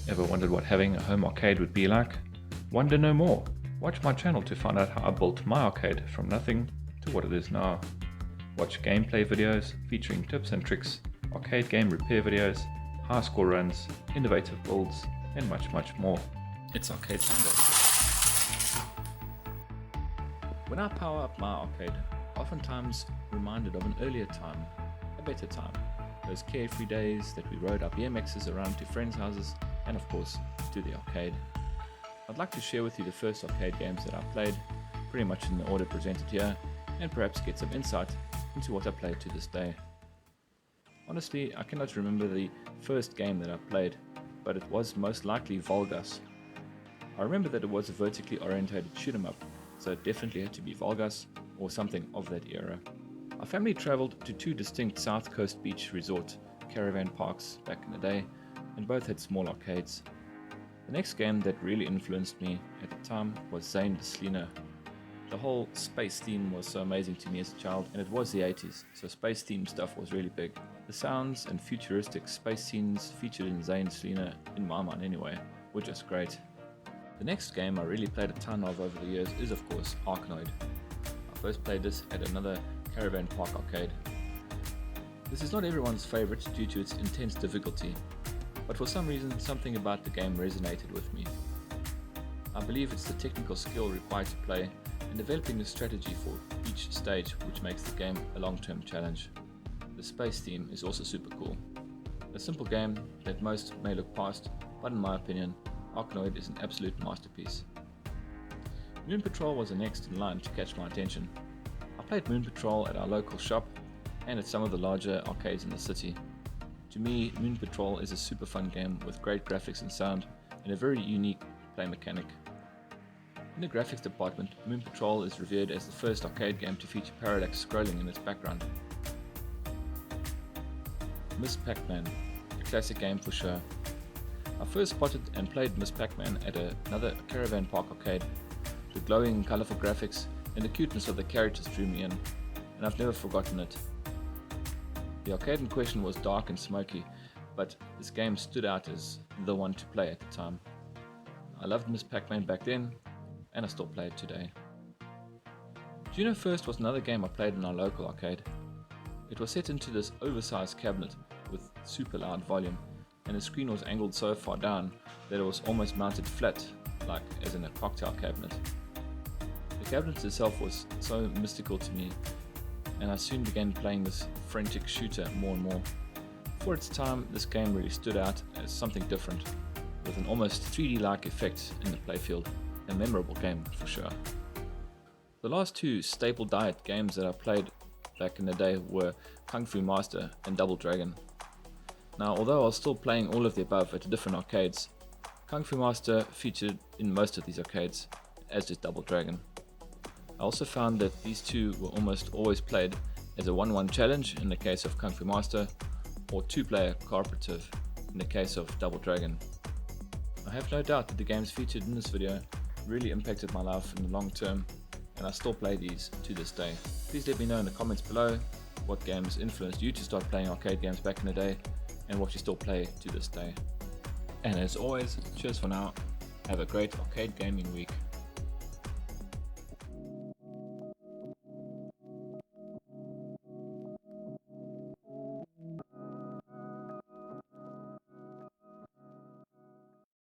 Ever wondered what having a home arcade would be like? Wonder no more. Watch my channel to find out how I built my arcade from nothing to what it is now. Watch gameplay videos featuring tips and tricks, arcade game repair videos, high score runs, innovative builds, and much more. It's Arcade Tango. When I power up my arcade, oftentimes reminded of an earlier time, a better time. Those carefree days that we rode our BMXs around to friends' houses and of course to the arcade. I'd like to share with you the first arcade games that I played, pretty much in the order presented here, and perhaps get some insight into what I played to this day. Honestly, I cannot remember the first game that I played, but it was most likely Volgas. I remember that it was a vertically orientated shoot 'em up, so it definitely had to be Volgas or something of that era. Our family travelled to two distinct South Coast beach resort caravan parks back in the day, and both had small arcades. The next game that really influenced me at the time was Zelina. The whole space theme was so amazing to me as a child, and it was the 80s, so space themed stuff was really big. The sounds and futuristic space scenes featured in Zelina, in my mind anyway, were just great. The next game I really played a ton of over the years is of course Arkanoid. I first played this at another caravan park arcade. This is not everyone's favourite due to its intense difficulty, but for some reason something about the game resonated with me. I believe it's the technical skill required to play and developing the strategy for each stage which makes the game a long-term challenge. The space theme is also super cool. A simple game that most may look past, but in my opinion, Arkanoid is an absolute masterpiece. Moon Patrol was the next in line to catch my attention. I played Moon Patrol at our local shop and at some of the larger arcades in the city. To me, Moon Patrol is a super fun game with great graphics and sound and a very unique play mechanic. In the graphics department, Moon Patrol is revered as the first arcade game to feature parallax scrolling in its background. Miss Pacman, a classic game for sure. I first spotted and played Miss Pacman at another caravan park arcade. The glowing, colourful graphics and the cuteness of the characters drew me in, and I've never forgotten it. The arcade in question was dark and smoky, but this game stood out as the one to play at the time. I loved Miss Pacman back then, and I still play it today. Juno First was another game I played in our local arcade. It was set into this oversized cabinet with super loud volume, and the screen was angled so far down that it was almost mounted flat, like as in a cocktail cabinet. The cabinet itself was so mystical to me, and I soon began playing this frantic shooter more and more. For its time, this game really stood out as something different, with an almost 3D-like effect in the playfield. A memorable game for sure. The last two staple diet games that I played back in the day were Kung Fu Master and Double Dragon. Now, although I was still playing all of the above at different arcades, Kung Fu Master featured in most of these arcades, as did Double Dragon. I also found that these two were almost always played as a 1-1 challenge in the case of Kung Fu Master, or 2-player cooperative in the case of Double Dragon. I have no doubt that the games featured in this video really impacted my life in the long term, and I still play these to this day. Please let me know in the comments below what games influenced you to start playing arcade games back in the day, and what you still play to this day. And as always, cheers for now. Have a great arcade gaming week.